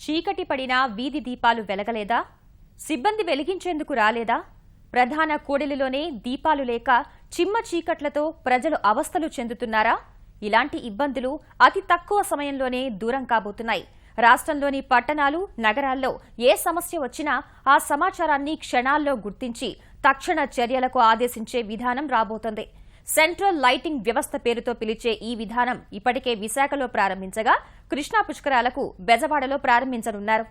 చీకటి పడినా వీధి దీపాలు వెలగలేదా? సిబ్బంది వెలిగించేందుకు రాలేదా? ప్రధాన కూడలిలోనే దీపాలు లేక చిమ్మ చీకట్లతో ప్రజలు అవస్థలు చెందుతున్నారా? ఇలాంటి ఇబ్బందులు అతి తక్కువ సమయంలోనే దూరం కాబోతున్నాయి. రాష్ట్రంలోని పట్టణాలు, నగరాల్లో ఏ సమస్య వచ్చినా ఆ సమాచారాన్ని క్షణాల్లో గుర్తించి తక్షణ చర్యలకు ఆదేశించే విధానం రాబోతోంది. సెంట్రల్ లైటింగ్ వ్యవస్థ పేరుతో పిలిచే ఈ విధానం ఇప్పటికే విశాఖలో ప్రారంభించగా కృష్ణా పుష్కరాలకు బెజవాడలో ప్రారంభించనున్నారు.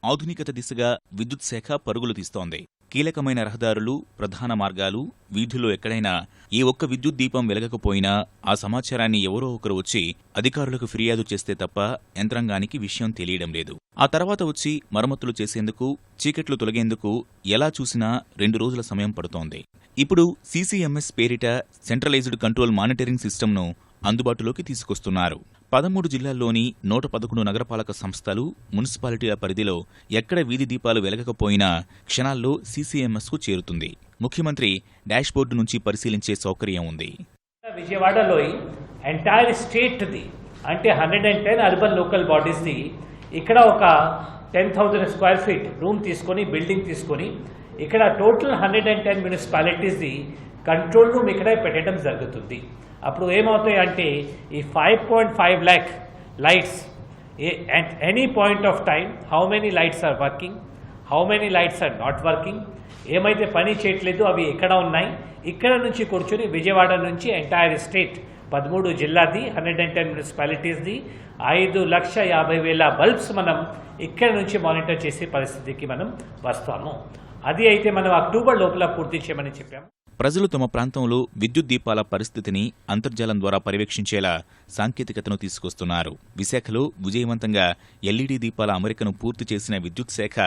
ఆధునికత దిశగా విద్యుత్ శాఖ పరుగులు తీస్తోంది. కీలకమైన రహదారులు, ప్రధాన మార్గాలు, వీధుల్లో ఎక్కడైనా ఏ ఒక్క విద్యుత్ దీపం వెలగకపోయినా ఆ సమాచారాన్ని ఎవరో ఒకరు వచ్చి అధికారులకు ఫిర్యాదు చేస్తే తప్ప యంత్రాంగానికి విషయం తెలియడం లేదు. ఆ తర్వాత వచ్చి మరమ్మతులు చేసేందుకు, చీకట్లు తొలగేందుకు ఎలా చూసినా 2 రోజుల సమయం పడుతోంది. ఇప్పుడు సీసీఎంఎస్ పేరిట సెంట్రలైజ్డ్ కంట్రోల్ మానిటరింగ్ సిస్టమ్ను అందుబాటులోకి తీసుకొస్తున్నారు. 13 జిల్లాల్లోని 111 నగరపాలక సంస్థలు, మున్సిపాలిటీల పరిధిలో ఎక్కడ వీధి దీపాలు వెలగకపోయినా క్షణాల్లో సీసీఎంఎస్కు చేరుతుంది. ముఖ్యమంత్రి డాష్బోర్డు నుంచి పరిశీలించే సౌకర్యం ఉంది. విజయవాడలో ఎంటైర్ స్టేట్ది అంటే 110 అర్బన్ లోకల్ బాడీస్ది ఇక్కడ ఒక 10,000 స్క్వేర్ ఫీట్ రూమ్ తీసుకొని, బిల్డింగ్ తీసుకొని ఇక్కడ టోటల్ 110 మున్సిపాలిటీస్ది కంట్రోల్ రూమ్ ఇక్కడే పెట్టడం జరుగుతుంది. అప్పుడు ఏమవుతాయి అంటే ఈ 5.5 lakh lights at any point of time, how many lights are working, how many lights are not working, ఏమైతే పని చేయట్లేదు అవి ఎక్కడ ఉన్నాయి, ఇక్కడ నుంచి కూర్చొని విజయవాడ నుంచి ఎంటైర్ స్టేట్ 13 జిల్లాది 110 మున్సిపాలిటీస్ది 5,50,000 బల్బ్స్ మనం ఇక్కడ నుంచి మానిటర్ చేసే పరిస్థితికి మనం వస్తాము. అది అయితే మనం అక్టోబర్ లోపల పూర్తి చేయమని చెప్పాము. ప్రజలు తమ ప్రాంతంలో విద్యుత్ దీపాల పరిస్థితిని అంతర్జాలం ద్వారా పర్యవేక్షించేలా సాంకేతికతను తీసుకొస్తున్నారు. విశాఖలో విజయవంతంగా ఎల్ఈడీ దీపాల అమరికను పూర్తి చేసిన విద్యుత్ శాఖ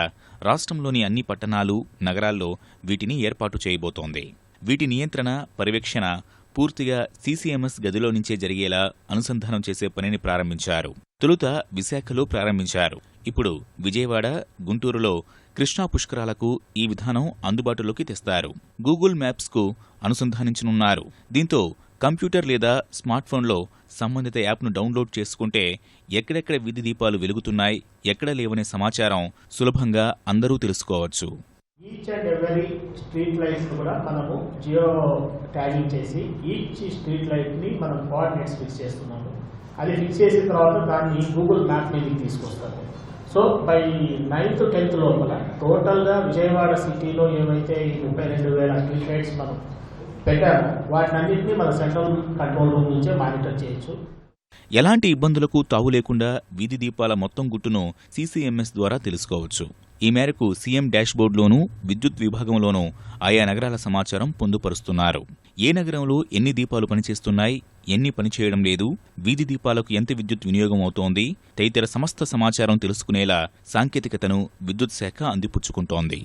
రాష్ట్రంలోని అన్ని పట్టణాలు, నగరాల్లో వీటిని ఏర్పాటు చేయబోతోంది. వీటి నియంత్రణ, పర్యవేక్షణ పూర్తిగా సీసీఎంఎస్ గదిలో నుంచే జరిగేలా అనుసంధానం చేసే పనిని ప్రారంభించారు. తొలుత విశాఖలో ప్రారంభించారు. ఇప్పుడు విజయవాడ, గుంటూరులో కృష్ణా పుష్కరాలకు ఈ విధానం అందుబాటులోకి తెస్తారు. గూగుల్ మ్యాప్స్కు అనుసంధానించనున్నారు. దీంతో కంప్యూటర్ లేదా స్మార్ట్ఫోన్లో సంబంధిత యాప్ను డౌన్లోడ్ చేసుకుంటే ఎక్కడెక్కడ వీధి దీపాలు వెలుగుతున్నాయి, ఎక్కడ లేవనే సమాచారం సులభంగా అందరూ తెలుసుకోవచ్చు. Each and every street lights కూడా మనము జియో ట్యాగింగ్ చేసి ఈచ్ స్ట్రీట్ లైట్ని మనం కోఆర్డినేట్స్ ఫిక్స్ చేస్తున్నాము. అది ఫిక్స్ చేసిన తర్వాత దాన్ని గూగుల్ మ్యాప్ మీదకి తీసుకొస్తాము. సో బై 9th 10th లోపల టోటల్గా విజయవాడ సిటీలో ఏవైతే ఈ 32,000 స్ట్రీట్ లైట్స్ మనం పెట్టామో వాటినన్నింటినీ మన సెంట్రల్ కంట్రోల్ రూమ్ నుంచే మానిటర్ చేయొచ్చు. ఎలాంటి ఇబ్బందులకు తావు లేకుండా వీధి దీపాల మొత్తం గుట్టును సీసీఎంఎస్ ద్వారా తెలుసుకోవచ్చు. ఈ మేరకు సీఎం డాష్బోర్డులోనూ, విద్యుత్ విభాగంలోనూ ఆయా నగరాల సమాచారం పొందుపరుస్తున్నారు. ఏ నగరంలో ఎన్ని దీపాలు పనిచేస్తున్నాయి, ఎన్ని పనిచేయడం లేదు, వీధి దీపాలకు ఎంత విద్యుత్ వినియోగం అవుతోంది తదితర సమస్త సమాచారం తెలుసుకునేలా సాంకేతికతను విద్యుత్ శాఖ అందిపుచ్చుకుంటోంది.